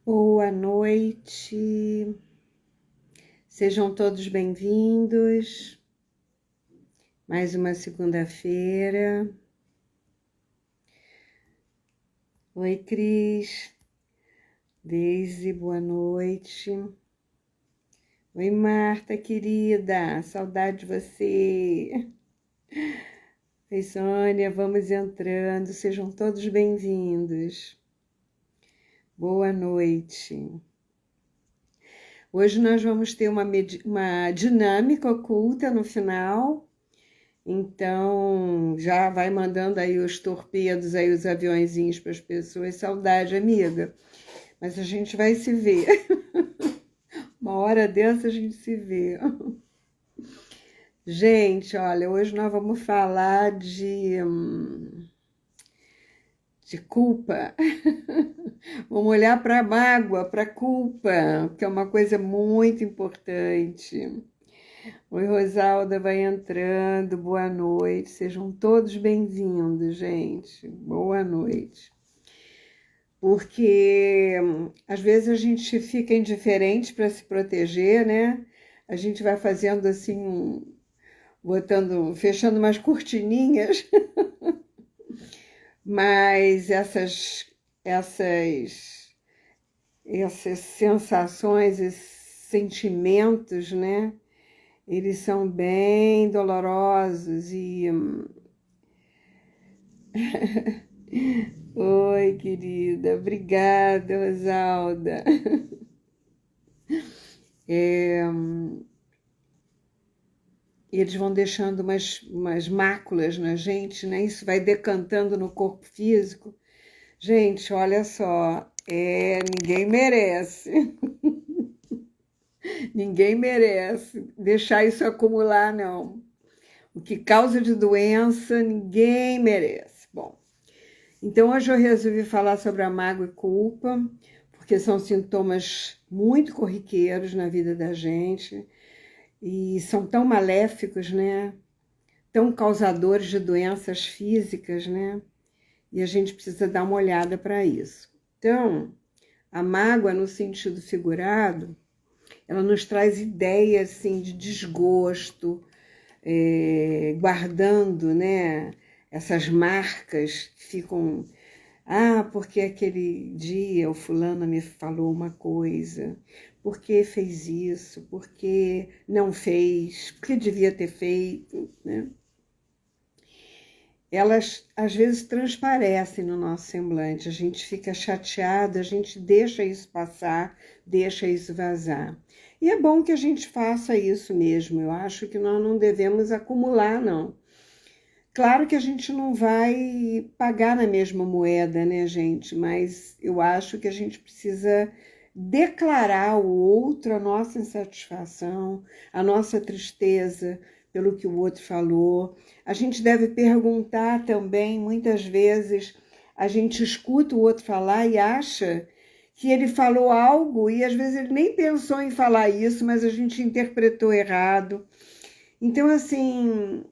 Boa noite, sejam todos bem-vindos. Mais uma segunda-feira. Oi, Cris, Deise, boa noite. Oi, Marta, querida, saudade de você. Oi, Sônia, vamos entrando, sejam todos bem-vindos. Boa noite. Hoje nós vamos ter uma dinâmica oculta no final. Então, já vai mandando aí os torpedos, aí os aviõezinhos para as pessoas. Saudade, amiga. Mas a gente vai se ver. Uma hora dessa a gente se vê. Gente, olha, hoje nós vamos falar de culpa. Vamos olhar para a mágoa, para a culpa, que é uma coisa muito importante. Oi, Rosalda, vai entrando, boa noite, sejam todos bem-vindos, gente, boa noite. Porque às vezes a gente fica indiferente para se proteger, né? A gente vai fazendo assim, fechando umas cortininhas, mas essas sensações, esses sentimentos, né? Eles são bem dolorosos e... Oi, querida. Obrigada, Rosalda. Eles vão deixando umas máculas na gente, né? Isso vai decantando no corpo físico. Gente, olha só, ninguém merece. Ninguém merece deixar isso acumular, não. O que causa de doença, ninguém merece. Bom, então hoje eu resolvi falar sobre a mágoa e culpa, porque são sintomas muito corriqueiros na vida da gente e são tão maléficos, né? Tão causadores de doenças físicas, né? E a gente precisa dar uma olhada para isso. Então, a mágoa, no sentido figurado, ela nos traz ideias assim, de desgosto, guardando, né, essas marcas que ficam... Ah, porque aquele dia o fulano me falou uma coisa, por que fez isso, por que não fez, por que devia ter feito, né? Elas às vezes transparecem no nosso semblante, a gente fica chateado, a gente deixa isso passar, deixa isso vazar. E é bom que a gente faça isso mesmo, eu acho que nós não devemos acumular, não. Claro que a gente não vai pagar na mesma moeda, né, gente? Mas eu acho que a gente precisa declarar ao outro a nossa insatisfação, a nossa tristeza pelo que o outro falou. A gente deve perguntar também, muitas vezes, a gente escuta o outro falar e acha que ele falou algo e às vezes ele nem pensou em falar isso, mas a gente interpretou errado. Então, assim,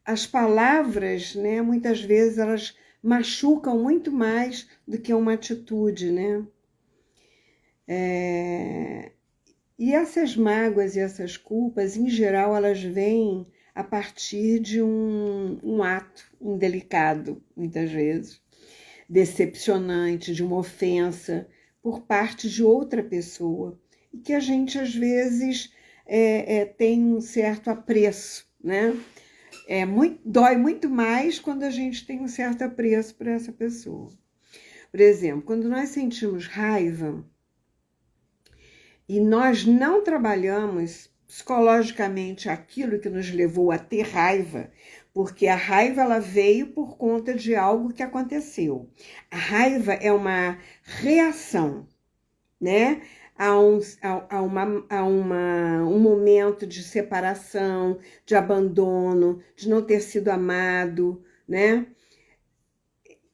as palavras, né, muitas vezes elas machucam muito mais do que uma atitude, né? E essas mágoas e essas culpas, em geral, elas vêm a partir de um ato indelicado, muitas vezes, decepcionante, de uma ofensa por parte de outra pessoa, e que a gente, às vezes, tem um certo apreço, né? Dói muito mais quando a gente tem um certo apreço por essa pessoa. Por exemplo, quando nós sentimos raiva e nós não trabalhamos psicologicamente aquilo que nos levou a ter raiva, porque a raiva ela veio por conta de algo que aconteceu. A raiva é uma reação, né? Um momento de separação, de abandono, de não ter sido amado, né?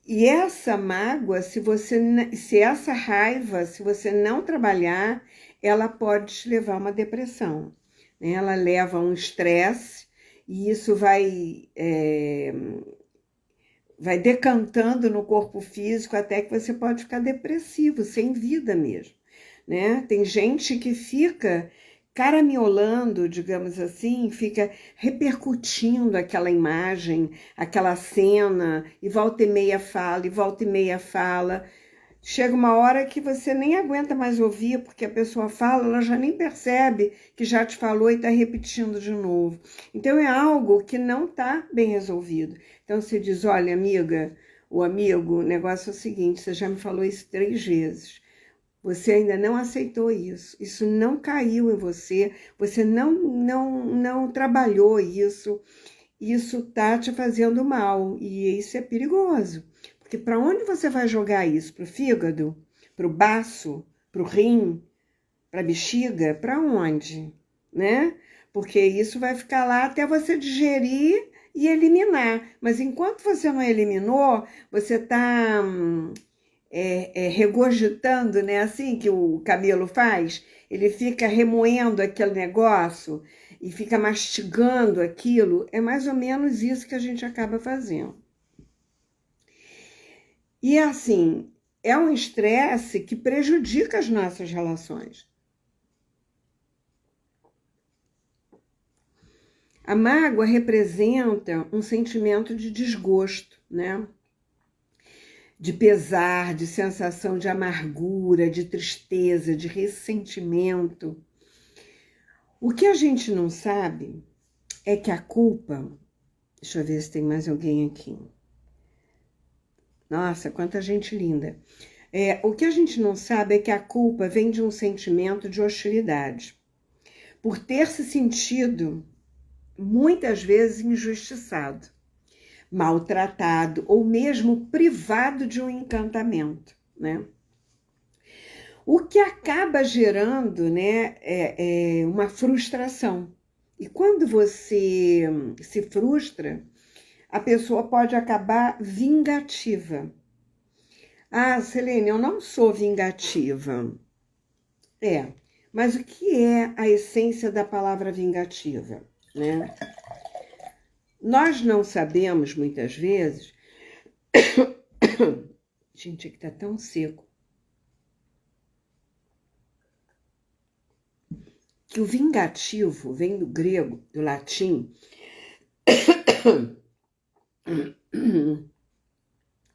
E essa mágoa, se essa raiva, se você não trabalhar, ela pode te levar a uma depressão, né? Ela leva a um estresse e isso vai vai decantando no corpo físico até que você pode ficar depressivo, sem vida mesmo, né? Tem gente que fica caraminholando, digamos assim, fica repercutindo aquela imagem, aquela cena, e volta e meia fala, e volta e meia fala. Chega uma hora que você nem aguenta mais ouvir, porque a pessoa fala, ela já nem percebe que já te falou e está repetindo de novo. Então é algo que não está bem resolvido. Então você diz, olha, amiga, ou amigo, o negócio é o seguinte, você já me falou isso 3 vezes. Você ainda não aceitou isso não caiu em você, você não trabalhou isso tá te fazendo mal, e isso é perigoso. Porque para onde você vai jogar isso? Para o fígado? Para o baço? Para o rim? Para a bexiga? Para onde? Né? Porque isso vai ficar lá até você digerir e eliminar. Mas enquanto você não eliminou, você está regurgitando, né? Assim que o camelo faz. Ele fica remoendo aquele negócio e fica mastigando aquilo. É mais ou menos isso que a gente acaba fazendo. E assim, é um estresse que prejudica as nossas relações. A mágoa representa um sentimento de desgosto, né? De pesar, de sensação de amargura, de tristeza, de ressentimento. O que a gente não sabe é que a culpa... Deixa eu ver se tem mais alguém aqui. Nossa, quanta gente linda. O que a gente não sabe é que a culpa vem de um sentimento de hostilidade. Por ter se sentido, muitas vezes, injustiçado, maltratado ou mesmo privado de um encantamento, né? O que acaba gerando, né, uma frustração. E quando você se frustra, a pessoa pode acabar vingativa. Ah, Selene, eu não sou vingativa. Mas o que é a essência da palavra vingativa, né? Nós não sabemos, muitas vezes... Gente, aqui tá tão seco. Que o vingativo vem do grego, do latim,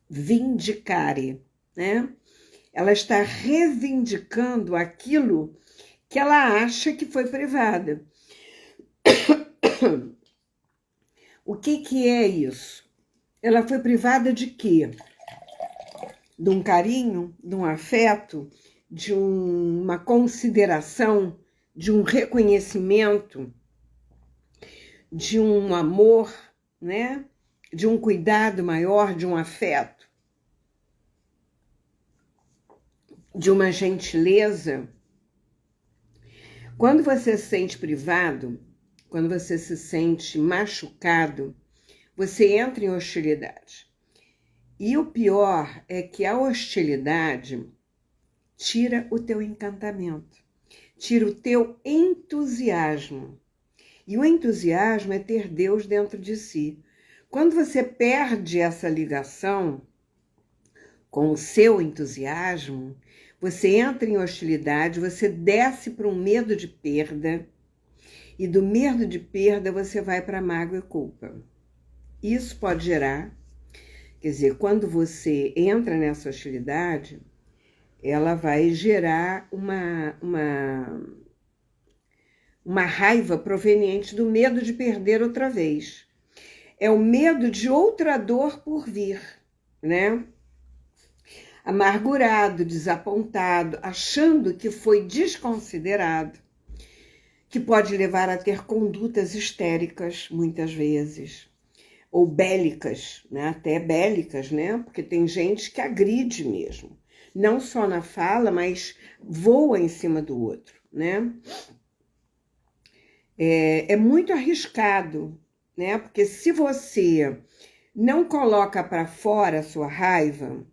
vindicare, né? Ela está reivindicando aquilo que ela acha que foi privada. O que é isso? Ela foi privada de quê? De um carinho, de um afeto, de uma consideração, de um reconhecimento, de um amor, né? De um cuidado maior, de um afeto, de uma gentileza. Quando você se sente privado, quando você se sente machucado, você entra em hostilidade. E o pior é que a hostilidade tira o teu encantamento, tira o teu entusiasmo. E o entusiasmo é ter Deus dentro de si. Quando você perde essa ligação com o seu entusiasmo, você entra em hostilidade, você desce para um medo de perda, e do medo de perda você vai para mágoa e culpa. Isso pode gerar, quer dizer, quando você entra nessa hostilidade, ela vai gerar uma raiva proveniente do medo de perder outra vez. É o medo de outra dor por vir, né? Amargurado, desapontado, achando que foi desconsiderado, que pode levar a ter condutas histéricas, muitas vezes, ou bélicas, né? Até bélicas, né? Porque tem gente que agride mesmo, não só na fala, mas voa em cima do outro, né? É muito arriscado, né? Porque se você não coloca para fora a sua raiva,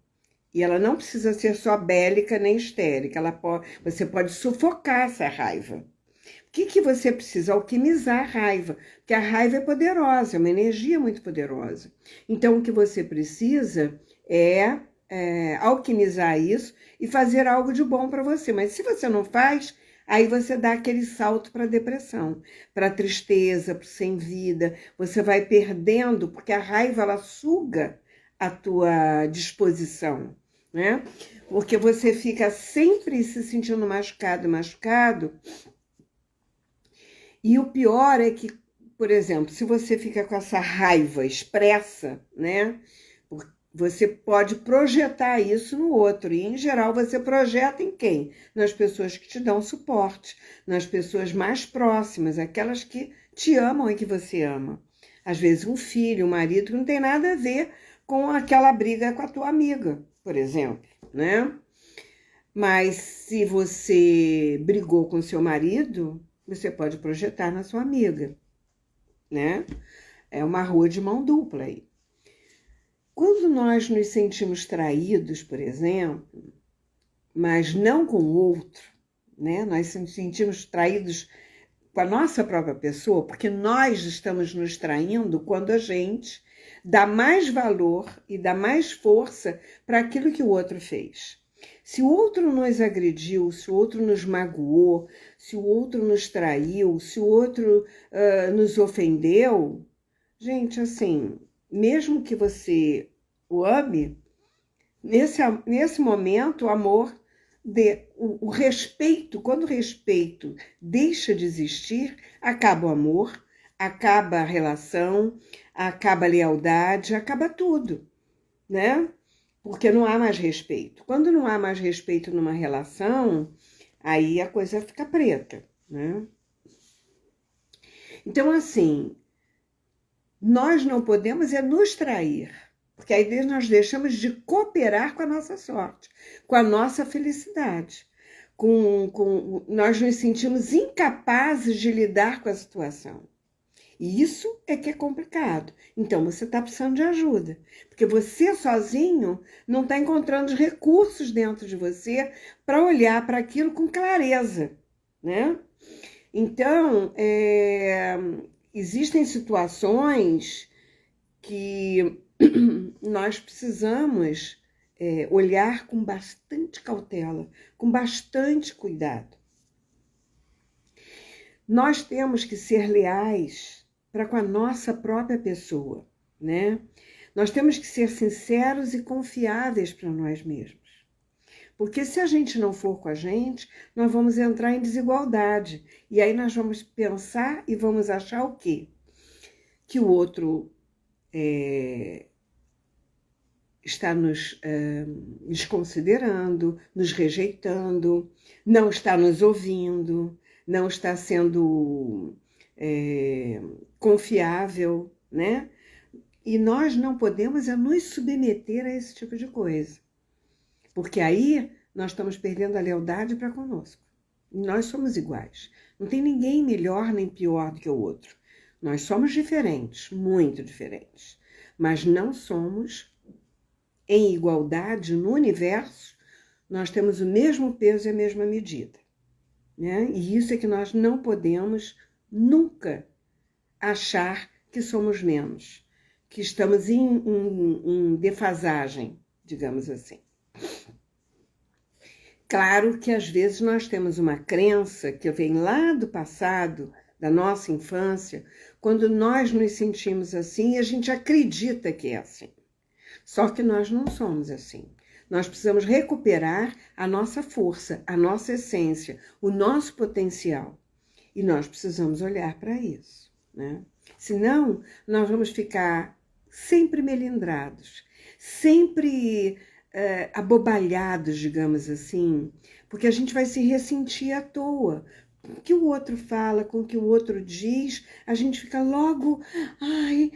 e ela não precisa ser só bélica nem histérica, você pode sufocar essa raiva. que você precisa? Alquimizar a raiva, porque a raiva é poderosa, é uma energia muito poderosa. Então, o que você precisa é alquimizar isso e fazer algo de bom para você. Mas se você não faz, aí você dá aquele salto para a depressão, para a tristeza, para o sem vida. Você vai perdendo, porque a raiva, ela suga a tua disposição, né? Porque você fica sempre se sentindo machucado, machucado. E o pior é que, por exemplo, se você fica com essa raiva expressa, né? Você pode projetar isso no outro. E, em geral, você projeta em quem? Nas pessoas que te dão suporte, nas pessoas mais próximas, aquelas que te amam e que você ama. Às vezes, um filho, um marido, que não tem nada a ver com aquela briga com a tua amiga, por exemplo, né? Mas se você brigou com seu marido, você pode projetar na sua amiga, né? É uma rua de mão dupla aí. Quando nós nos sentimos traídos, por exemplo, mas não com o outro, né? Nós nos sentimos traídos com a nossa própria pessoa, porque nós estamos nos traindo quando a gente dá mais valor e dá mais força para aquilo que o outro fez. Se o outro nos agrediu, se o outro nos magoou, se o outro nos traiu, se o outro nos ofendeu, gente, assim, mesmo que você o ame, nesse momento o amor, o respeito, quando o respeito deixa de existir, acaba o amor, acaba a relação, acaba a lealdade, acaba tudo, né? Porque não há mais respeito. Quando não há mais respeito numa relação, aí a coisa fica preta, né? Então, assim, nós não podemos nos trair, porque aí nós deixamos de cooperar com a nossa sorte, com a nossa felicidade. Nós nos sentimos incapazes de lidar com a situação. E isso é que é complicado. Então, você está precisando de ajuda, porque você sozinho não está encontrando os recursos dentro de você para olhar para aquilo com clareza, né? Então, existem situações que nós precisamos olhar com bastante cautela, com bastante cuidado. Nós temos que ser leais para com a nossa própria pessoa, né? Nós temos que ser sinceros e confiáveis para nós mesmos. Porque se a gente não for com a gente, nós vamos entrar em desigualdade. E aí nós vamos pensar e vamos achar o quê? Que o outro está nos desconsiderando, nos rejeitando, não está nos ouvindo, não está sendo confiável, né? E nós não podemos nos submeter a esse tipo de coisa. Porque aí nós estamos perdendo a lealdade para conosco. Nós somos iguais. Não tem ninguém melhor nem pior do que o outro. Nós somos diferentes, muito diferentes. Mas não somos em igualdade no universo. Nós temos o mesmo peso e a mesma medida, né? E isso é que nós não podemos nunca achar que somos menos, que estamos em defasagem, digamos assim. Claro que às vezes nós temos uma crença que vem lá do passado, da nossa infância, quando nós nos sentimos assim, a gente acredita que é assim. Só que nós não somos assim. Nós precisamos recuperar a nossa força, a nossa essência, o nosso potencial. E nós precisamos olhar para isso, né? Senão, nós vamos ficar sempre melindrados, sempre abobalhados, digamos assim, porque a gente vai se ressentir à toa. Com o que o outro fala, com o que o outro diz, a gente fica logo, ai,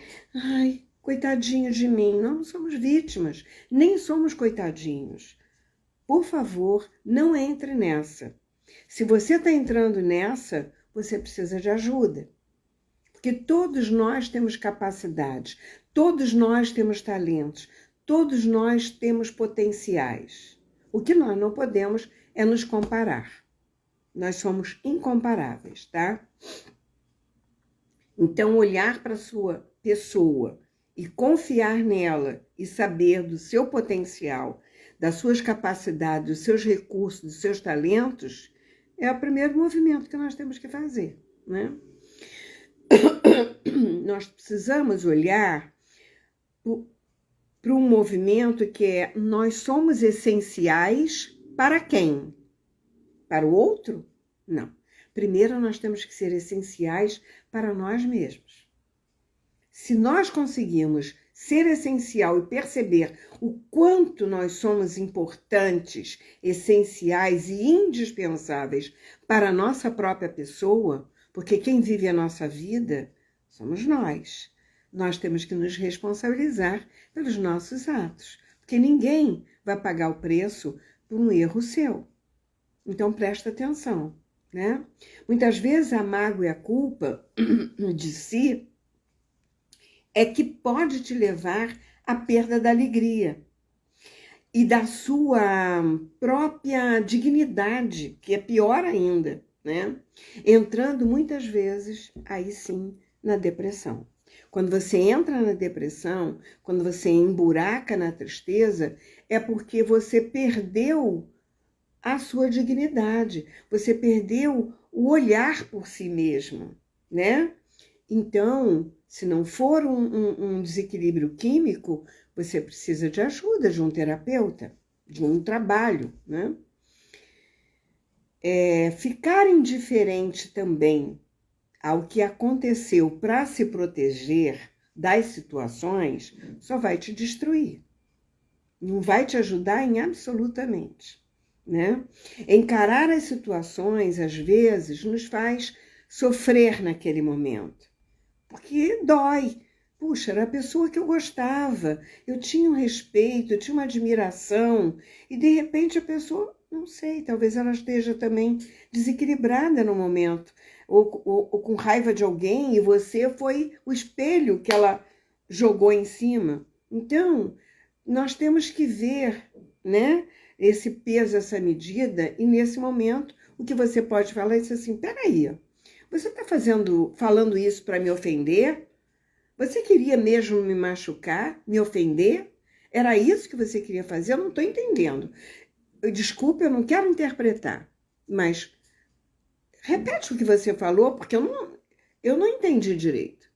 coitadinho de mim. Nós não somos vítimas, nem somos coitadinhos. Por favor, não entre nessa. Se você está entrando nessa, você precisa de ajuda. Porque todos nós temos capacidades, todos nós temos talentos, todos nós temos potenciais. O que nós não podemos é nos comparar. Nós somos incomparáveis, tá? Então, olhar para a sua pessoa e confiar nela e saber do seu potencial, das suas capacidades, dos seus recursos, dos seus talentos, é o primeiro movimento que nós temos que fazer, né? Nós precisamos olhar para um movimento que é: nós somos essenciais para quem? Para o outro? Não. Primeiro nós temos que ser essenciais para nós mesmos. Se nós conseguimos ser essencial e perceber o quanto nós somos importantes, essenciais e indispensáveis para a nossa própria pessoa, porque quem vive a nossa vida somos nós. Nós temos que nos responsabilizar pelos nossos atos, porque ninguém vai pagar o preço por um erro seu. Então, presta atenção, né? Muitas vezes a mágoa e a culpa de si é que pode te levar à perda da alegria e da sua própria dignidade, que é pior ainda, né? Entrando muitas vezes, aí sim, na depressão. Quando você entra na depressão, quando você emburaca na tristeza, é porque você perdeu a sua dignidade, você perdeu o olhar por si mesmo, né? Então, se não for um desequilíbrio químico, você precisa de ajuda de um terapeuta, de um trabalho, né? Ficar indiferente também ao que aconteceu para se proteger das situações só vai te destruir. Não vai te ajudar em absolutamente, né? Encarar as situações, às vezes, nos faz sofrer naquele momento, porque dói. Puxa, era a pessoa que eu gostava, eu tinha um respeito, eu tinha uma admiração, e de repente a pessoa, não sei, talvez ela esteja também desequilibrada no momento, ou com raiva de alguém, e você foi o espelho que ela jogou em cima. Então, nós temos que ver, né, esse peso, essa medida, e nesse momento o que você pode falar é isso assim: peraí, você está falando isso para me ofender? Você queria mesmo me machucar, me ofender? Era isso que você queria fazer? Eu não estou entendendo. Desculpa, eu não quero interpretar, mas repete o que você falou, porque eu não entendi direito.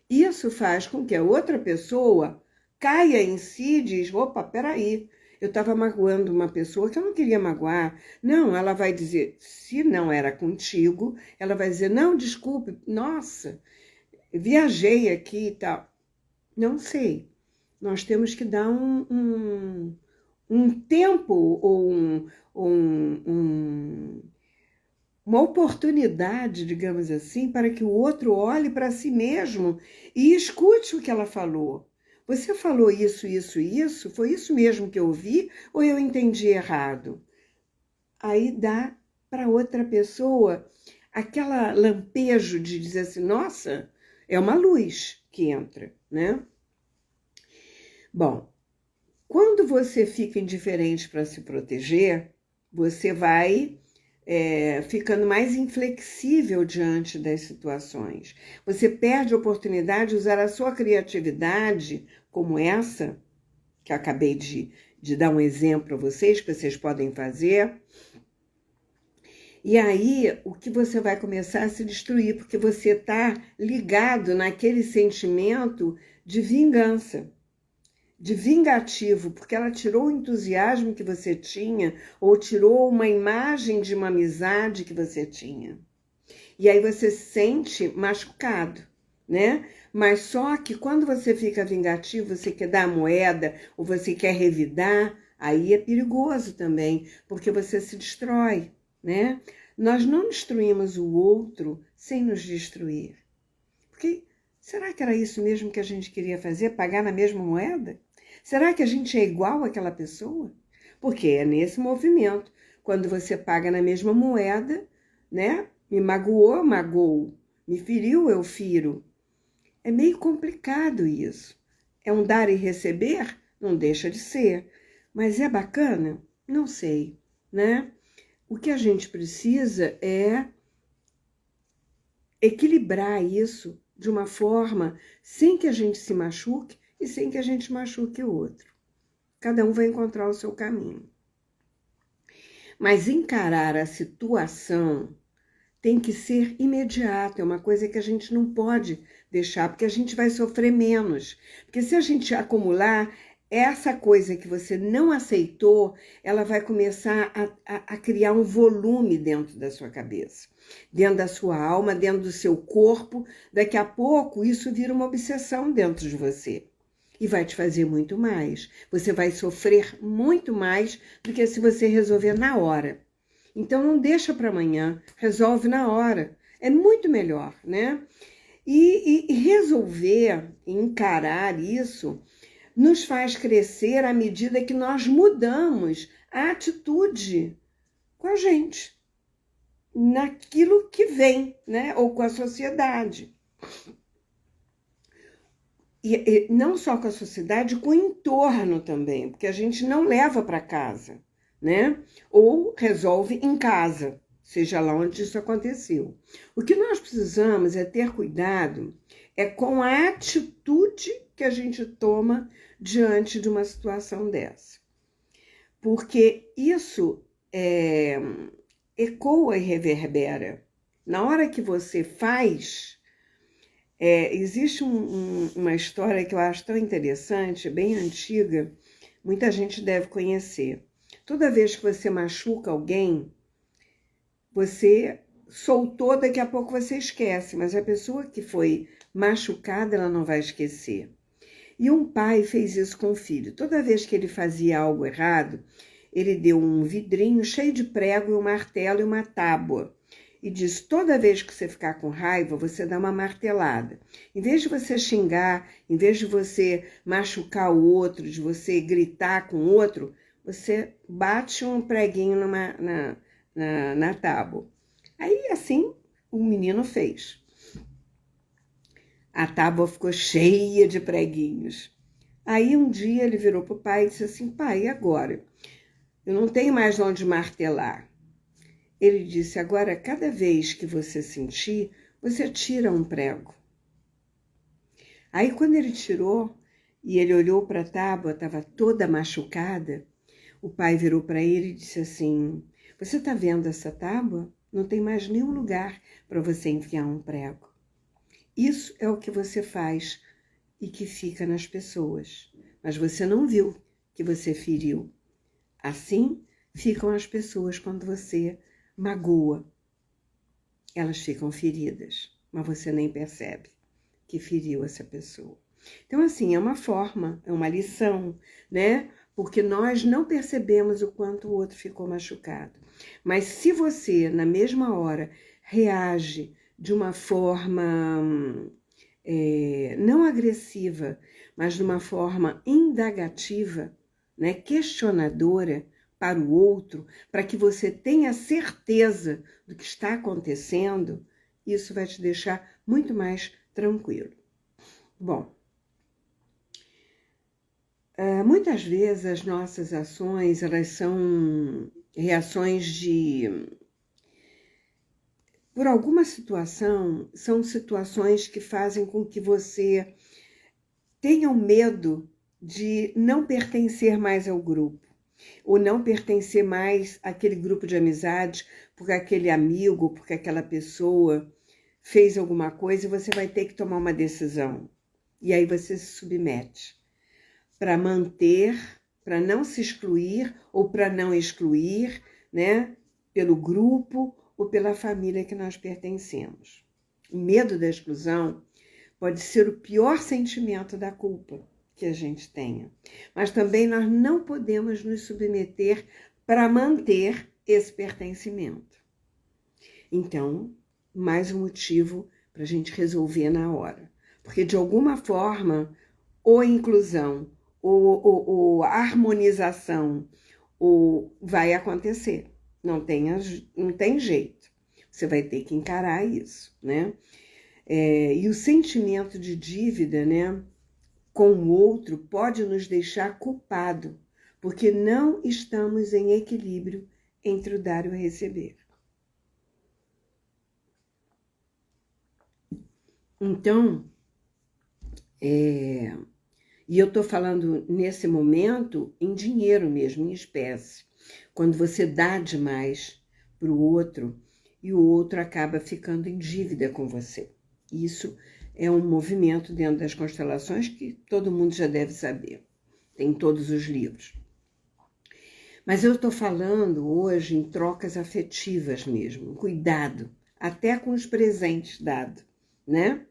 Isso faz com que a outra pessoa caia em si e diz: opa, peraí, eu estava magoando uma pessoa que eu não queria magoar. Não, ela vai dizer, se não era contigo, ela vai dizer: não, desculpe, nossa, viajei aqui e tal. Não sei. Nós temos que dar um tempo ou uma oportunidade, digamos assim, para que o outro olhe para si mesmo e escute o que ela falou. Você falou isso, isso, isso? Foi isso mesmo que eu ouvi ou eu entendi errado? Aí dá para outra pessoa aquela lampejo de dizer assim: nossa, é uma luz que entra, né? Bom, quando você fica indiferente para se proteger, você vai ficando mais inflexível diante das situações. Você perde a oportunidade de usar a sua criatividade, como essa, que eu acabei de dar um exemplo para vocês, que vocês podem fazer. E aí, o que você vai começar a se destruir, porque você está ligado naquele sentimento de vingança, de vingativo, porque ela tirou o entusiasmo que você tinha, ou tirou uma imagem de uma amizade que você tinha. E aí você se sente machucado, né? Mas só que quando você fica vingativo, você quer dar a moeda, ou você quer revidar, aí é perigoso também, porque você se destrói, né? Nós não destruímos o outro sem nos destruir. Porque será que era isso mesmo que a gente queria fazer? Pagar na mesma moeda? Será que a gente é igual àquela pessoa? Porque é nesse movimento, quando você paga na mesma moeda, né? Me magoou, eu magoo. Me feriu, eu firo. É meio complicado isso. É um dar e receber? Não deixa de ser. Mas é bacana? Não sei, né? O que a gente precisa é equilibrar isso de uma forma sem que a gente se machuque e sem que a gente machuque o outro. Cada um vai encontrar o seu caminho. Mas encarar a situação tem que ser imediato, é uma coisa que a gente não pode deixar, porque a gente vai sofrer menos. Porque se a gente acumular, essa coisa que você não aceitou, ela vai começar a criar um volume dentro da sua cabeça, dentro da sua alma, dentro do seu corpo. Daqui a pouco, isso vira uma obsessão dentro de você. E vai te fazer muito mais. Você vai sofrer muito mais do que se você resolver na hora. Então, não deixa para amanhã, resolve na hora. É muito melhor, né? E resolver, encarar isso, nos faz crescer à medida que nós mudamos a atitude com a gente, naquilo que vem, né? Ou com a sociedade. E não só com a sociedade, com o entorno também, porque a gente não leva para casa, né? Ou resolve em casa, seja lá onde isso aconteceu. O que nós precisamos é ter cuidado com a atitude que a gente toma diante de uma situação dessa. Porque isso ecoa e reverbera. Na hora que você faz, existe uma história que eu acho tão interessante, bem antiga, muita gente deve conhecer. Toda vez que você machuca alguém, você soltou, daqui a pouco você esquece, mas a pessoa que foi machucada, ela não vai esquecer. E um pai fez isso com o filho. Toda vez que ele fazia algo errado, ele deu um vidrinho cheio de prego, um martelo e uma tábua. E disse, toda vez que você ficar com raiva, você dá uma martelada. Em vez de você xingar, em vez de você machucar o outro, de você gritar com o outro, você bate um preguinho na tábua. Aí, assim, o menino fez. A tábua ficou cheia de preguinhos. Aí, um dia, ele virou para o pai e disse assim, pai, e agora? Eu não tenho mais onde martelar. Ele disse, agora, cada vez que você sentir, você tira um prego. Aí, quando ele tirou, e ele olhou para a tábua, estava toda machucada, o pai virou para ele e disse assim, você está vendo essa tábua? Não tem mais nenhum lugar para você enfiar um prego. Isso é o que você faz e que fica nas pessoas. Mas você não viu que você feriu. Assim ficam as pessoas quando você magoa. Elas ficam feridas, mas você nem percebe que feriu essa pessoa. Então, assim, é uma forma, é uma lição, né? Porque nós não percebemos o quanto o outro ficou machucado. Mas se você, na mesma hora, reage de uma forma não agressiva, mas de uma forma indagativa, né, questionadora para o outro, para que você tenha certeza do que está acontecendo, isso vai te deixar muito mais tranquilo. Bom, muitas vezes as nossas ações, elas são reações por alguma situação, são situações que fazem com que você tenha o medo de não pertencer mais ao grupo, ou não pertencer mais àquele grupo de amizade, porque aquele amigo, porque aquela pessoa fez alguma coisa e você vai ter que tomar uma decisão. E aí você se submete para manter, para não se excluir ou para não excluir, né, pelo grupo ou pela família que nós pertencemos. O medo da exclusão pode ser o pior sentimento da culpa que a gente tenha. Mas também nós não podemos nos submeter para manter esse pertencimento. Então, mais um motivo para a gente resolver na hora. Porque, de alguma forma, ou inclusão, ou harmonização, ou vai acontecer. Não tem jeito. Você vai ter que encarar isso, né? E o sentimento de dívida, né, com o outro pode nos deixar culpado, porque não estamos em equilíbrio entre o dar e o receber. Então, e eu estou falando nesse momento em dinheiro mesmo, em espécie. Quando você dá demais para o outro e o outro acaba ficando em dívida com você. Isso é um movimento dentro das constelações que todo mundo já deve saber. Tem em todos os livros. Mas eu estou falando hoje em trocas afetivas mesmo, cuidado, até com os presentes dados, né?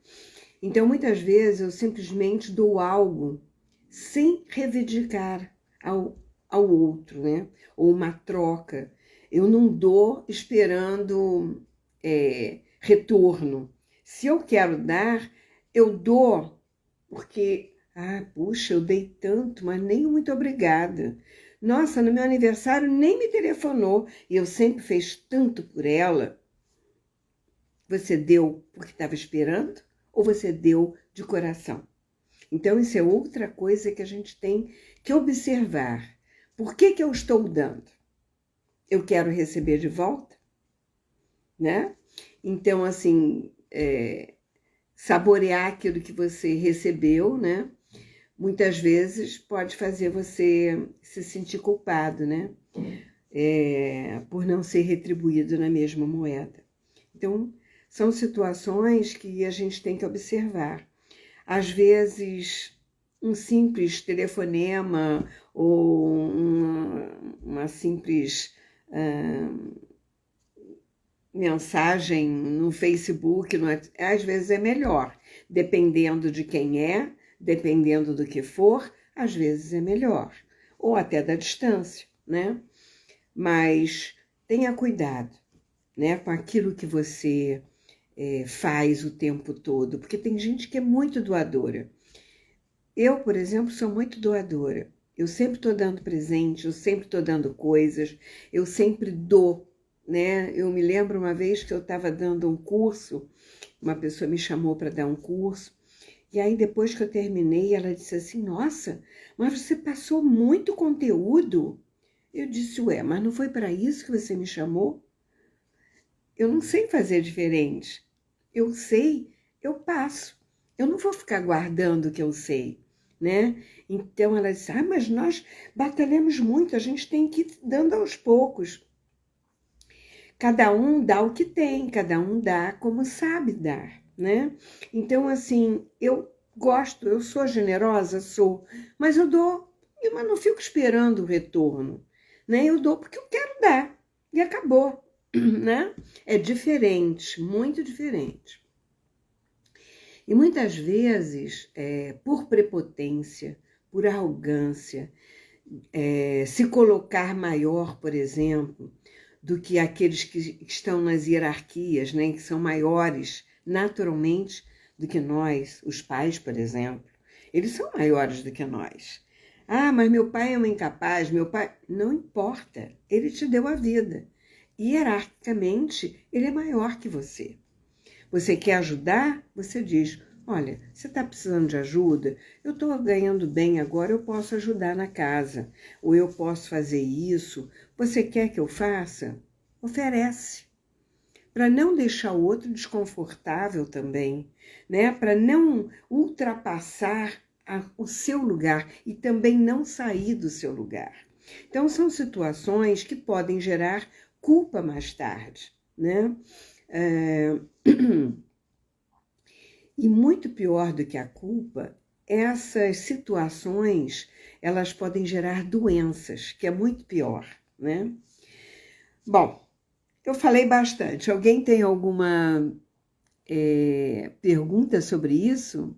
Então, muitas vezes, eu simplesmente dou algo sem reivindicar ao outro, né? Ou uma troca. Eu não dou esperando retorno. Se eu quero dar, eu dou porque, puxa, eu dei tanto, mas nem muito obrigada. Nossa, no meu aniversário nem me telefonou e eu sempre fiz tanto por ela. Você deu porque estava esperando ou você deu de coração? Então, isso é outra coisa que a gente tem que observar. Por que eu estou dando? Eu quero receber de volta, né? Então, assim, saborear aquilo que você recebeu, né? Muitas vezes pode fazer você se sentir culpado, né? Por não ser retribuído na mesma moeda. Então, são situações que a gente tem que observar. Às vezes, um simples telefonema ou uma simples mensagem no Facebook, às vezes é melhor, dependendo de quem é, dependendo do que for, às vezes é melhor, ou até da distância, né? Mas tenha cuidado, né, com aquilo que você faz o tempo todo, porque tem gente que é muito doadora. Eu, por exemplo, sou muito doadora. Eu sempre estou dando presente, eu sempre estou dando coisas, eu sempre dou, né? Eu me lembro uma vez que eu estava dando um curso, uma pessoa me chamou para dar um curso, e aí depois que eu terminei, ela disse assim, nossa, mas você passou muito conteúdo. Eu disse, ué, mas não foi para isso que você me chamou? Eu não sei fazer diferente. Eu sei, eu passo. Eu não vou ficar guardando o que eu sei, né? Então ela disse, mas nós batalhamos muito, a gente tem que ir dando aos poucos. Cada um dá o que tem, cada um dá como sabe dar, né? Então, assim, eu gosto, eu sou generosa, sou, mas eu dou, mas não fico esperando o retorno, né? Eu dou porque eu quero dar, e acabou, né? É diferente, muito diferente. E muitas vezes, por prepotência, por arrogância, se colocar maior, por exemplo, do que aqueles que estão nas hierarquias, né, que são maiores naturalmente do que nós, os pais, por exemplo. Eles são maiores do que nós. Mas meu pai é um incapaz, meu pai... Não importa, ele te deu a vida. Hierarquicamente, ele é maior que você. Você quer ajudar? Você diz, olha, você está precisando de ajuda? Eu estou ganhando bem agora, eu posso ajudar na casa. Ou eu posso fazer isso. Você quer que eu faça? Oferece. Para não deixar o outro desconfortável também, né? Para não ultrapassar o seu lugar e também não sair do seu lugar. Então, são situações que podem gerar culpa mais tarde, né? E muito pior do que a culpa, essas situações, elas podem gerar doenças, que é muito pior, né? Bom, eu falei bastante. Alguém tem alguma pergunta sobre isso?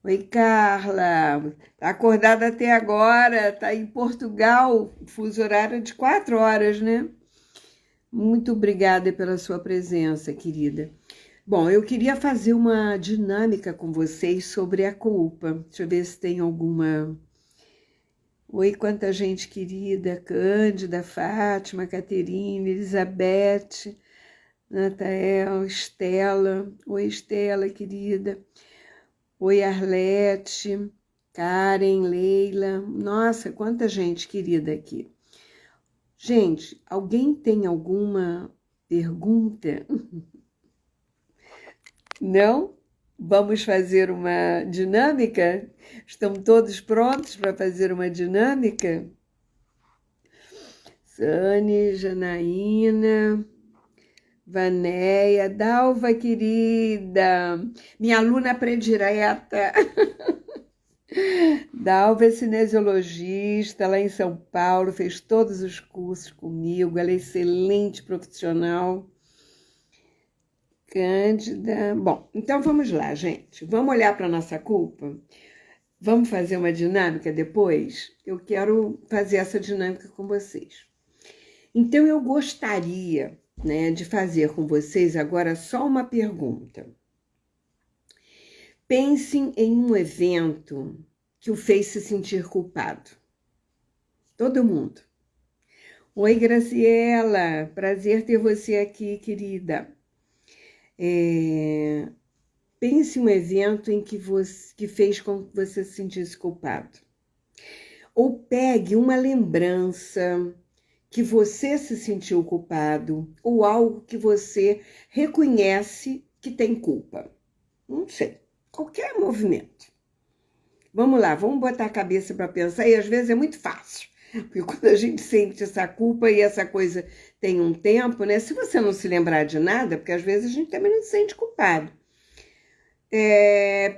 Oi, Carla. Tá acordada até agora, tá em Portugal, fuso horário de 4 horas, né? Muito obrigada pela sua presença, querida. Bom, eu queria fazer uma dinâmica com vocês sobre a culpa. Deixa eu ver se tem alguma... Oi, quanta gente querida. Cândida, Fátima, Caterine, Elizabeth, Natael, Estela. Oi, Estela, querida. Oi, Arlete, Karen, Leila. Nossa, quanta gente querida aqui. Gente, alguém tem alguma pergunta? Não? Vamos fazer uma dinâmica? Estão todos prontos para fazer uma dinâmica? Sane, Janaína, Vanéia, Dalva, querida, minha aluna predireta. Dalva é cinesiologista lá em São Paulo, fez todos os cursos comigo, ela é excelente profissional. Cândida. Bom, então vamos lá, gente. Vamos olhar para a nossa culpa? Vamos fazer uma dinâmica depois? Eu quero fazer essa dinâmica com vocês. Então, eu gostaria, né, de fazer com vocês agora só uma pergunta. Pensem em um evento que o fez se sentir culpado. Todo mundo. Oi, Graciela. Prazer ter você aqui, querida. Pense em um evento em que fez com que você se sentisse culpado. Ou pegue uma lembrança que você se sentiu culpado ou algo que você reconhece que tem culpa. Não sei, qualquer movimento. Vamos lá, vamos botar a cabeça para pensar, e às vezes é muito fácil, porque quando a gente sente essa culpa e essa coisa tem um tempo, né? Se você não se lembrar de nada, porque às vezes a gente também não se sente culpado.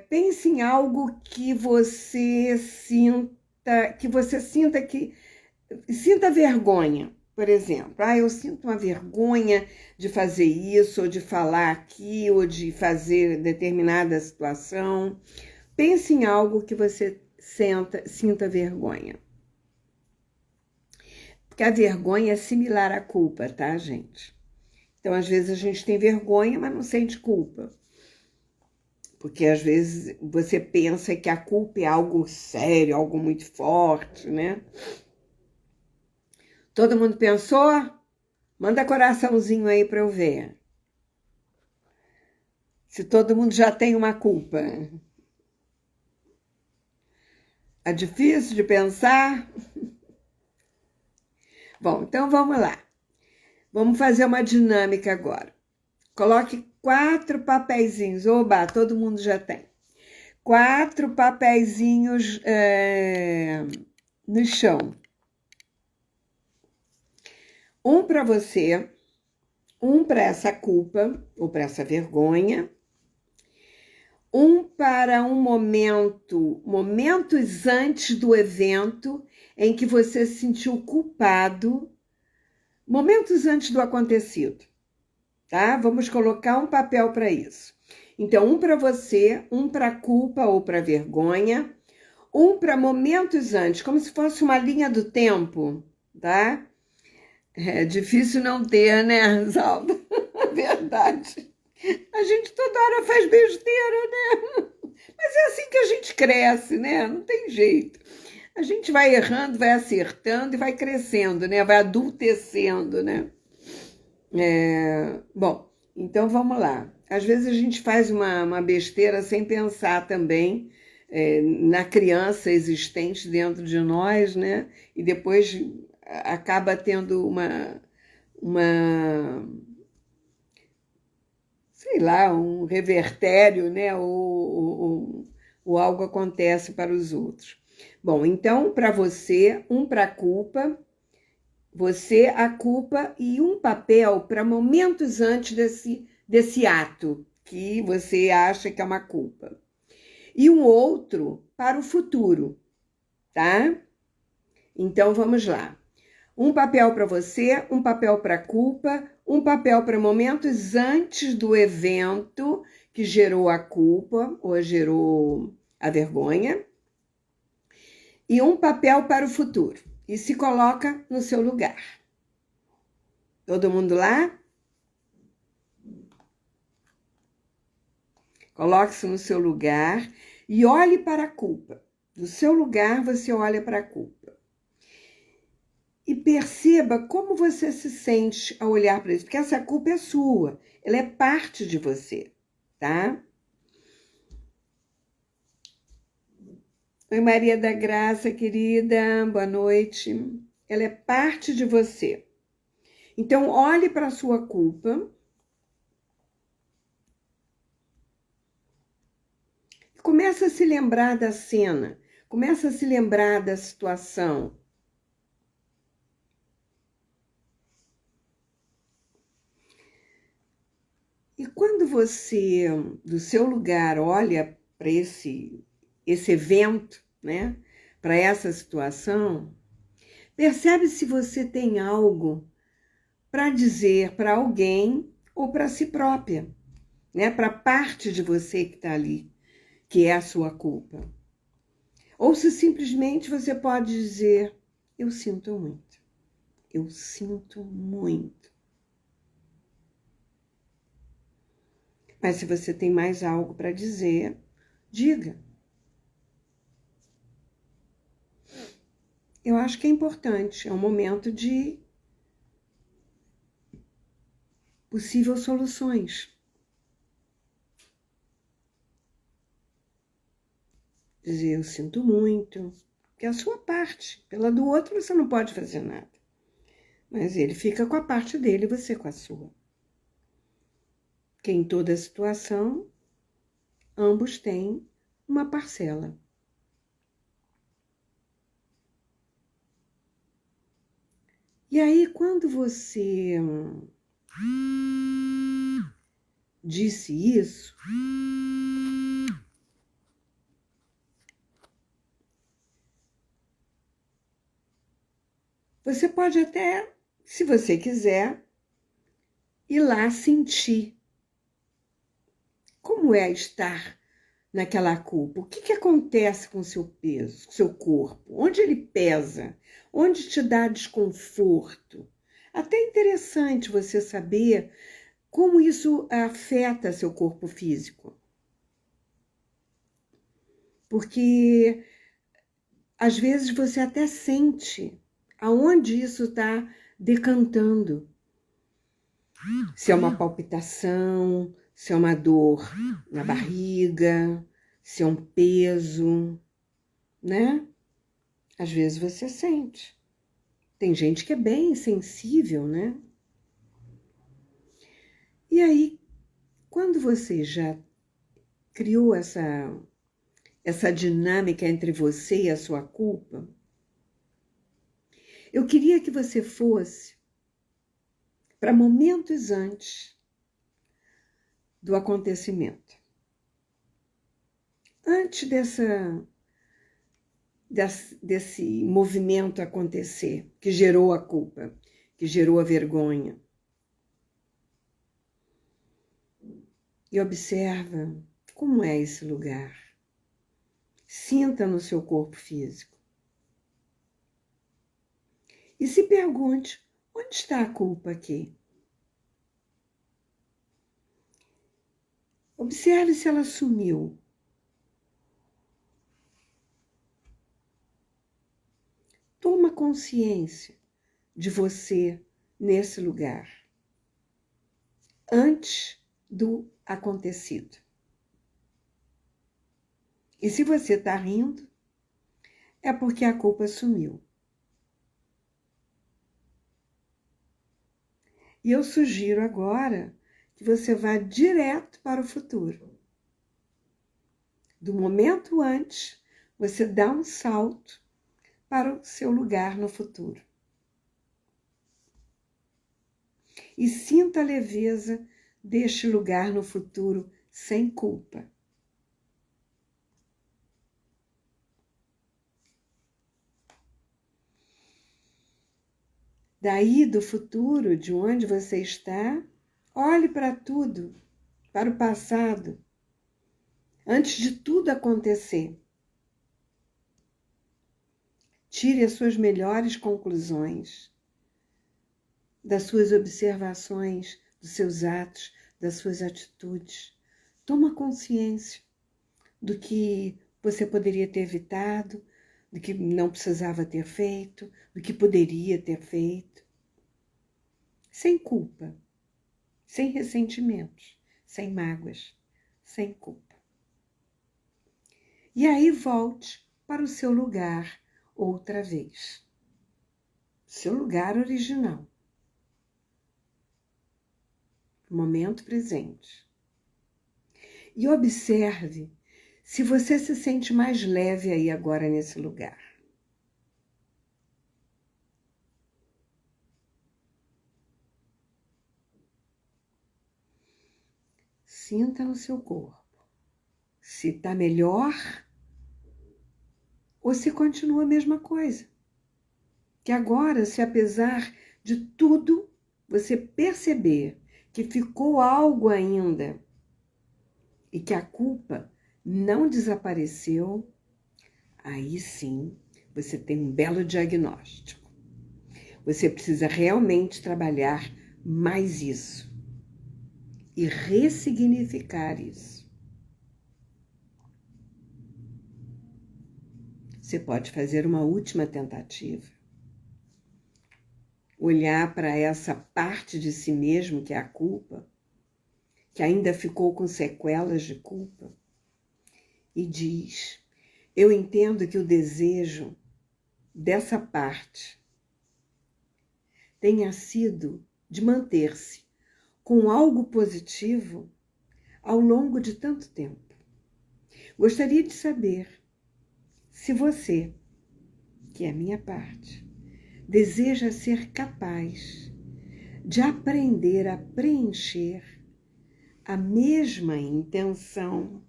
Pense em algo que você sinta vergonha, por exemplo. Eu sinto uma vergonha de fazer isso, ou de falar aqui, ou de fazer determinada situação. Pense em algo que você sinta vergonha. Porque a vergonha é similar à culpa, tá, gente? Então, às vezes a gente tem vergonha, mas não sente culpa. Porque às vezes você pensa que a culpa é algo sério, algo muito forte, né? Todo mundo pensou? Manda coraçãozinho aí para eu ver. Se todo mundo já tem uma culpa. É difícil de pensar? Bom, então vamos lá. Vamos fazer uma dinâmica agora. Coloque 4 papeizinhos. Oba, todo mundo já tem. 4 papeizinhos no chão. Um para você, um para essa culpa ou para essa vergonha, um para um momentos antes do evento em que você se sentiu culpado, momentos antes do acontecido, tá? Vamos colocar um papel para isso. Então, um para você, um para a culpa ou para a vergonha, um para momentos antes, como se fosse uma linha do tempo, tá? É difícil não ter, né, Zalda? Verdade. A gente toda hora faz besteira, né? Mas é assim que a gente cresce, né? Não tem jeito. A gente vai errando, vai acertando e vai crescendo, né? Vai adultecendo, né? Bom, então vamos lá. Às vezes a gente faz uma besteira sem pensar também na criança existente dentro de nós, né? E depois acaba tendo sei lá, um revertério, né? Ou algo acontece para os outros. Bom, então, para você, um para a culpa, você, a culpa, e um papel para momentos antes desse ato que você acha que é uma culpa. E um outro para o futuro, tá? Então, vamos lá. Um papel para você, um papel para a culpa, um papel para momentos antes do evento que gerou a culpa ou gerou a vergonha, e um papel para o futuro. E se coloca no seu lugar. Todo mundo lá? Coloque-se no seu lugar e olhe para a culpa. Do seu lugar, você olha para a culpa. E perceba como você se sente ao olhar para isso, porque essa culpa é sua, ela é parte de você, tá? Oi, Maria da Graça, querida, boa noite. ela é parte de você. Então, olhe para a sua culpa e começa a se lembrar da cena, começa a se lembrar da situação. E quando você, do seu lugar, olha para esse evento, né? Para essa situação, percebe se você tem algo para dizer para alguém ou para si própria, né? Para parte de você que está ali, que é a sua culpa. Ou se simplesmente você pode dizer, eu sinto muito, eu sinto muito. Mas se você tem mais algo para dizer, diga. Eu acho que é importante, é um momento de possíveis soluções. Dizer, eu sinto muito, que é a sua parte. Pela do outro você não pode fazer nada. Mas ele fica com a parte dele e você com a sua. Que em toda situação, ambos têm uma parcela. E aí, quando você disse isso, você pode até, se você quiser, ir lá sentir como é estar naquela culpa. O que acontece com o seu peso, com o seu corpo? Onde ele pesa? Onde te dá desconforto? Até é interessante você saber como isso afeta seu corpo físico. Porque às vezes você até sente aonde isso está decantando. Se é uma palpitação, se é uma dor na barriga, se é um peso, né? Às vezes você sente. Tem gente que é bem sensível, né? E aí, quando você já criou essa dinâmica entre você e a sua culpa, eu queria que você fosse para momentos antes do acontecimento. Antes desse movimento acontecer, que gerou a culpa, que gerou a vergonha. E observa como é esse lugar. Sinta no seu corpo físico. E se pergunte, onde está a culpa aqui? Observe se ela sumiu. Toma consciência de você nesse lugar, antes do acontecido. E se você está rindo, é porque a culpa sumiu. E eu sugiro agora que você vá direto para o futuro. Do momento antes, você dá um salto para o seu lugar no futuro. E sinta a leveza deste lugar no futuro sem culpa. Daí, do futuro, de onde você está, olhe para tudo, para o passado, antes de tudo acontecer. Tire as suas melhores conclusões das suas observações, dos seus atos, das suas atitudes. Toma consciência do que você poderia ter evitado, do que não precisava ter feito, do que poderia ter feito. Sem culpa, sem ressentimentos, sem mágoas, sem culpa. E aí volte para o seu lugar outra vez. seu lugar original, momento presente. E observe se você se sente mais leve aí agora nesse lugar. Sinta no seu corpo se está melhor ou se continua a mesma coisa. Que agora, se apesar de tudo, você perceber que ficou algo ainda e que a culpa não desapareceu, aí sim você tem um belo diagnóstico. Você precisa realmente trabalhar mais isso e ressignificar isso. Você pode fazer uma última tentativa. Olhar para essa parte de si mesmo, que é a culpa, que ainda ficou com sequelas de culpa, e diz: eu entendo que o desejo dessa parte tenha sido de manter-se com algo positivo ao longo de tanto tempo. Gostaria de saber se você, que é a minha parte, deseja ser capaz de aprender a preencher a mesma intenção,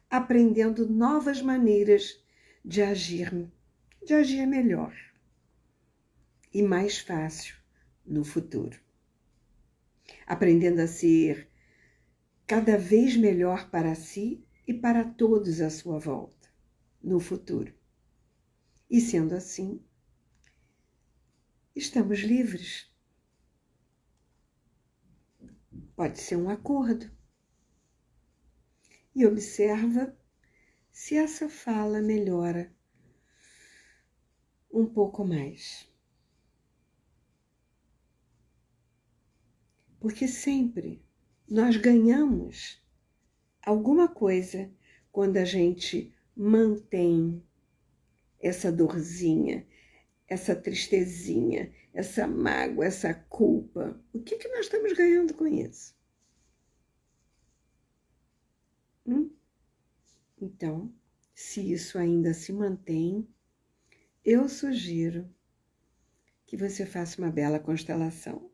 aprendendo novas maneiras de agir melhor e mais fácil no futuro. Aprendendo a ser cada vez melhor para si e para todos à sua volta no futuro. E sendo assim, estamos livres. Pode ser um acordo. E observa se essa fala melhora um pouco mais. Porque sempre nós ganhamos alguma coisa quando a gente mantém essa dorzinha, essa tristezinha, essa mágoa, essa culpa. O que nós estamos ganhando com isso? Então, se isso ainda se mantém, eu sugiro que você faça uma bela constelação.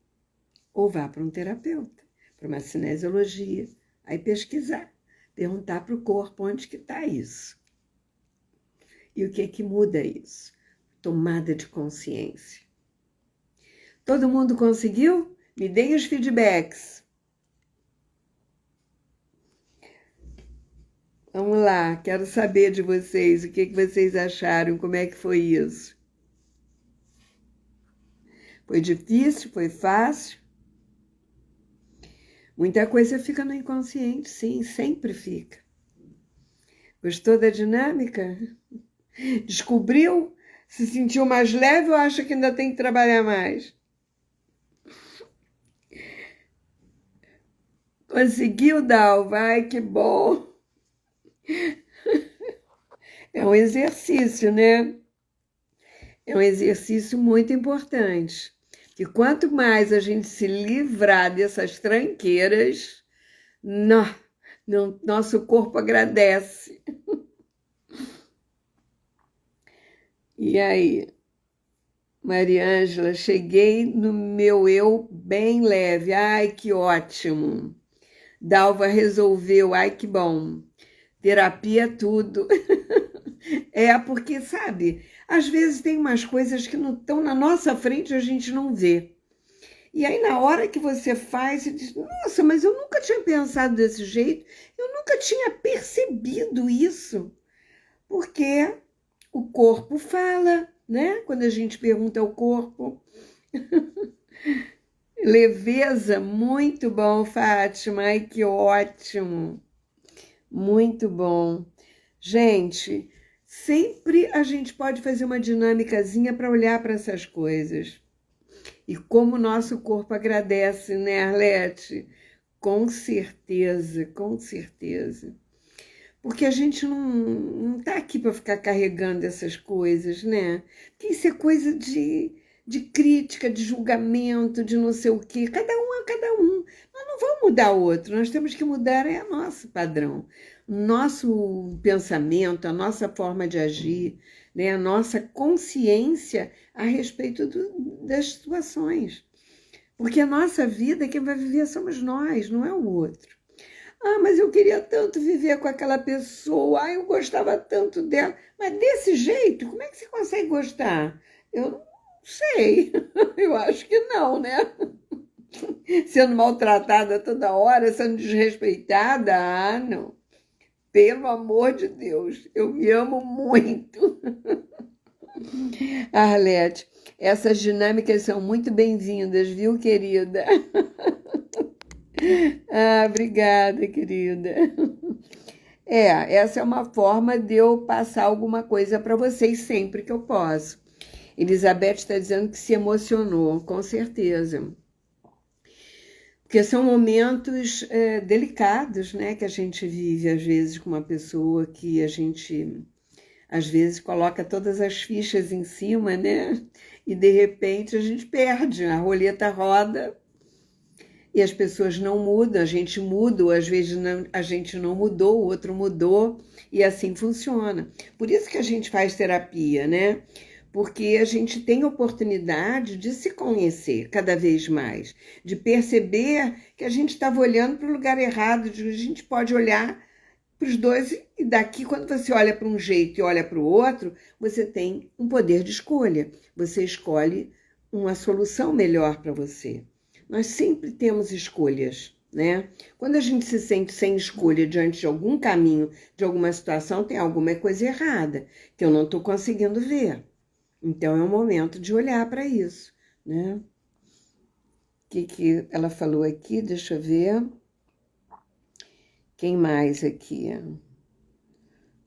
Ou vá para um terapeuta, para uma cinesiologia, aí pesquisar, perguntar para o corpo onde que está isso. E o que muda isso? Tomada de consciência. Todo mundo conseguiu? Me deem os feedbacks. Vamos lá, quero saber de vocês, o que vocês acharam, como é que foi isso? Foi difícil? Foi fácil? Muita coisa fica no inconsciente, sim, sempre fica. Gostou da dinâmica? Descobriu? Se sentiu mais leve ou acha que ainda tem que trabalhar mais? Conseguiu, Dalva? Ai, que bom! É um exercício, né? É um exercício muito importante. E quanto mais a gente se livrar dessas tranqueiras, nosso corpo agradece. E aí, Mariângela, cheguei no meu eu bem leve. Ai, que ótimo. Dalva resolveu. Ai, que bom. Terapia é tudo. É, porque, sabe, às vezes tem umas coisas que não estão na nossa frente e a gente não vê. E aí, na hora que você faz, você diz, nossa, mas eu nunca tinha pensado desse jeito, eu nunca tinha percebido isso. Porque o corpo fala, né? Quando a gente pergunta ao corpo. Leveza, muito bom, Fátima. Ai, que ótimo. Muito bom. Gente, sempre a gente pode fazer uma dinâmicazinha para olhar para essas coisas. E como o nosso corpo agradece, né, Arlete? Com certeza, com certeza. Porque a gente não tá aqui para ficar carregando essas coisas, né? Porque isso é coisa de de crítica, de julgamento, de não sei o quê. Cada um é cada um. Nós não vamos mudar o outro, nós temos que mudar é nosso padrão, nosso pensamento, a nossa forma de agir, né? A nossa consciência a respeito das situações. Porque a nossa vida, quem vai viver somos nós, não é o outro. Ah, mas eu queria tanto viver com aquela pessoa, ah, eu gostava tanto dela. Mas desse jeito, como é que você consegue gostar? Eu não sei, eu acho que não, né? Sendo maltratada toda hora, sendo desrespeitada, ah, não. Pelo amor de Deus, eu me amo muito. Arlete, essas dinâmicas são muito bem-vindas, viu, querida? Ah, obrigada, querida. Essa é uma forma de eu passar alguma coisa para vocês sempre que eu posso. Elizabeth está dizendo que se emocionou, com certeza. Porque são momentos delicados, né, que a gente vive, às vezes, com uma pessoa que a gente, às vezes, coloca todas as fichas em cima, né? E, de repente, a gente perde, a roleta roda e as pessoas não mudam, a gente muda, ou às vezes a gente não mudou, o outro mudou, e assim funciona. Por isso que a gente faz terapia, né? Porque a gente tem oportunidade de se conhecer cada vez mais, de perceber que a gente estava olhando para o lugar errado, a gente pode olhar para os dois, e daqui, quando você olha para um jeito e olha para o outro, você tem um poder de escolha, você escolhe uma solução melhor para você. Nós sempre temos escolhas, né? Quando a gente se sente sem escolha diante de algum caminho, de alguma situação, tem alguma coisa errada, que eu não estou conseguindo ver. Então, é o momento de olhar para isso, né? O que ela falou aqui? Deixa eu ver. Quem mais aqui?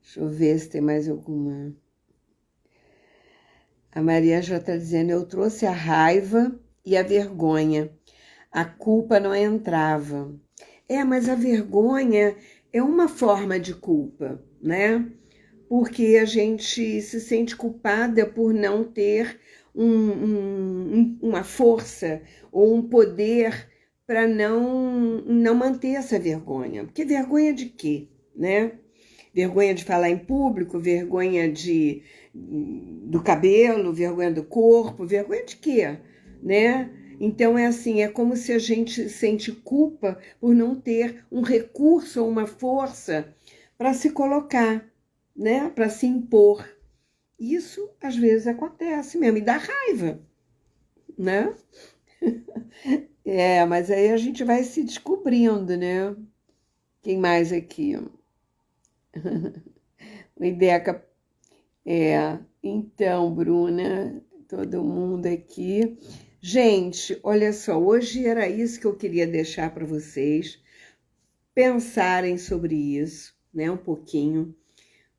Deixa eu ver se tem mais alguma. A Maria já está dizendo, eu trouxe a raiva e a vergonha. A culpa não entrava. Mas a vergonha é uma forma de culpa, né? Porque a gente se sente culpada por não ter uma força ou um poder para não manter essa vergonha. Porque vergonha de quê, né? Vergonha de falar em público, vergonha do cabelo, vergonha do corpo, vergonha de quê, né? Então, é assim, é como se a gente sente culpa por não ter um recurso ou uma força para se colocar, né? Para se impor. Isso, às vezes, acontece mesmo, e dá raiva, né? Mas aí a gente vai se descobrindo, né? Quem mais aqui? O Ideca. Então, Bruna, todo mundo aqui. Gente, olha só, hoje era isso que eu queria deixar para vocês pensarem sobre isso, né, um pouquinho,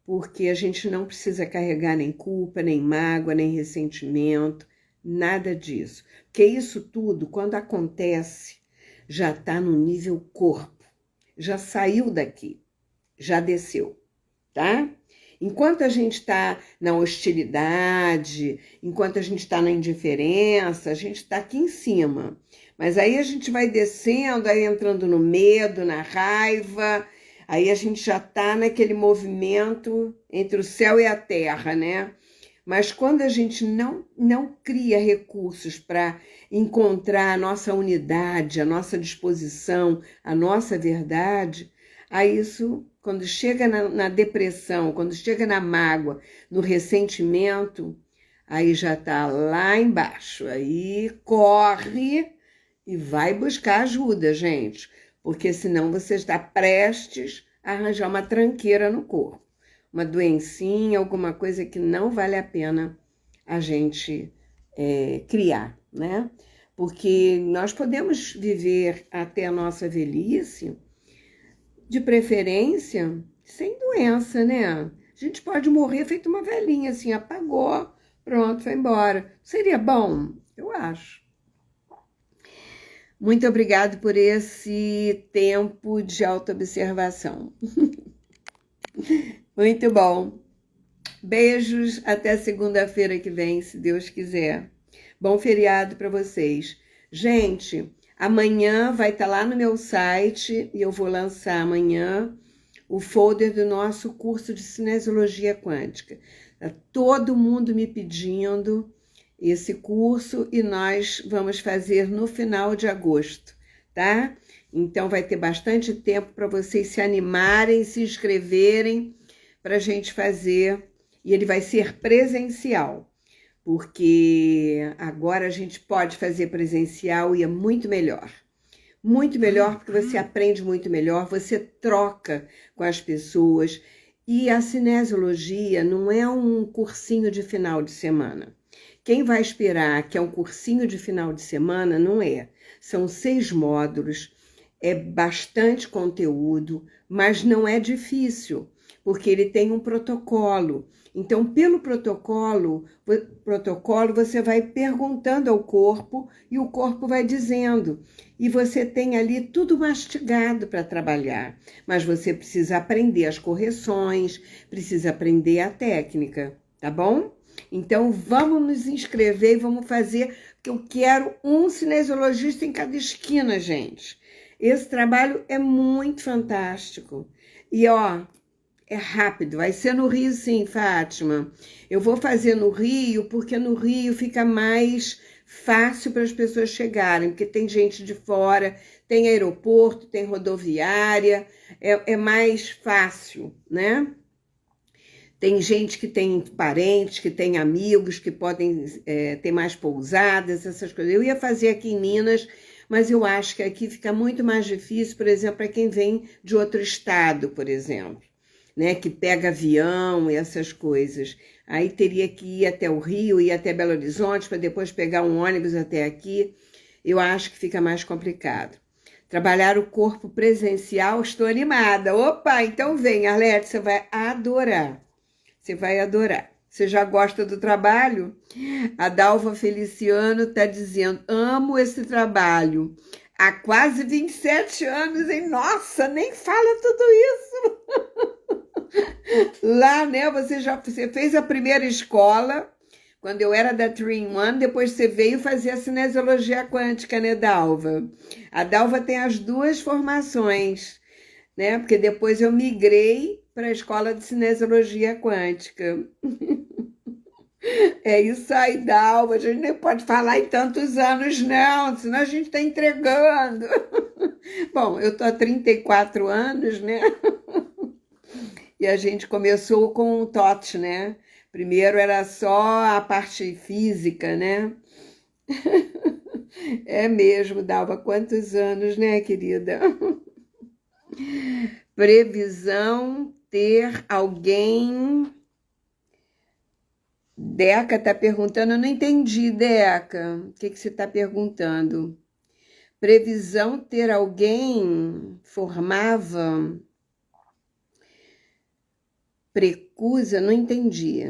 porque a gente não precisa carregar nem culpa, nem mágoa, nem ressentimento, nada disso. Porque isso tudo, quando acontece, já está no nível corpo, já saiu daqui, já desceu, tá? Enquanto a gente está na hostilidade, enquanto a gente está na indiferença, a gente está aqui em cima. Mas aí a gente vai descendo, aí entrando no medo, na raiva, aí a gente já está naquele movimento entre o céu e a terra, né? Mas quando a gente não cria recursos para encontrar a nossa unidade, a nossa disposição, a nossa verdade, aí isso, quando chega na depressão, quando chega na mágoa, no ressentimento, aí já está lá embaixo. Aí corre e vai buscar ajuda, gente, porque senão você está prestes a arranjar uma tranqueira no corpo, uma doencinha, alguma coisa que não vale a pena a gente criar, né? Porque nós podemos viver até a nossa velhice, de preferência, sem doença, né? A gente pode morrer feito uma velhinha, assim, apagou, pronto, foi embora. Seria bom? Eu acho. Muito obrigada por esse tempo de autoobservação. Muito bom. Beijos, até segunda-feira que vem, se Deus quiser. Bom feriado para vocês. Gente, amanhã vai estar lá no meu site e eu vou lançar amanhã o folder do nosso curso de Cinesiologia Quântica. Tá todo mundo me pedindo esse curso e nós vamos fazer no final de agosto, tá? Então vai ter bastante tempo para vocês se animarem, se inscreverem para a gente fazer, e ele vai ser presencial, porque agora a gente pode fazer presencial e é muito melhor. Muito melhor, porque você aprende muito melhor, você troca com as pessoas. E a cinesiologia não é um cursinho de final de semana. Quem vai esperar que é um cursinho de final de semana, não é. São 6 módulos, é bastante conteúdo, mas não é difícil, porque ele tem um protocolo. Então, pelo protocolo você vai perguntando ao corpo e o corpo vai dizendo. E você tem ali tudo mastigado para trabalhar. Mas você precisa aprender as correções, precisa aprender a técnica, tá bom? Então, vamos nos inscrever e vamos fazer, porque eu quero um cinesiologista em cada esquina, gente. Esse trabalho é muito fantástico. E, ó, é rápido, vai ser no Rio sim, Fátima. Eu vou fazer no Rio, porque no Rio fica mais fácil para as pessoas chegarem, porque tem gente de fora, tem aeroporto, tem rodoviária, é mais fácil, né? Tem gente que tem parentes, que tem amigos, que podem ter mais pousadas, essas coisas. Eu ia fazer aqui em Minas, mas eu acho que aqui fica muito mais difícil, por exemplo, para quem vem de outro estado, por exemplo, né, que pega avião e essas coisas. Aí teria que ir até o Rio, ir até Belo Horizonte, para depois pegar um ônibus até aqui. Eu acho que fica mais complicado. Trabalhar o corpo presencial, estou animada. Opa, então vem, Arlete, você vai adorar. Você vai adorar. Você já gosta do trabalho? A Dalva Feliciano está dizendo, amo esse trabalho. Há quase 27 anos, hein? Nossa, nem fala tudo isso. Lá, né, você fez a primeira escola, quando eu era da 3-in-1, depois você veio fazer a cinesiologia quântica, né, Dalva? A Dalva tem as 2 formações, né, porque depois eu migrei para a escola de cinesiologia quântica. É isso aí, Dalva, a gente nem pode falar em tantos anos, não, senão a gente está entregando. Bom, eu estou há 34 anos, né? E a gente começou com o TOT, né? Primeiro era só a parte física, né? É mesmo, Dalva, quantos anos, né, querida? Previsão ter alguém... Deca tá perguntando, eu não entendi, Deca. O que você está perguntando? Previsão ter alguém formava... Precusa, não entendi.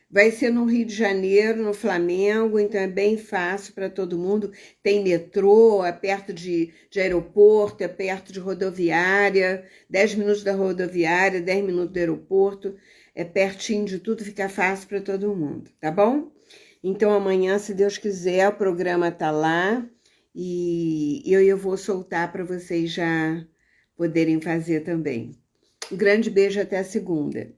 Vai ser no Rio de Janeiro, no Flamengo, então é bem fácil para todo mundo. Tem metrô, é perto de aeroporto, é perto de rodoviária, 10 minutos da rodoviária, 10 minutos do aeroporto, é pertinho de tudo, fica fácil para todo mundo, tá bom? Então amanhã, se Deus quiser, o programa tá lá e eu vou soltar para vocês já poderem fazer também. Um grande beijo, até a segunda.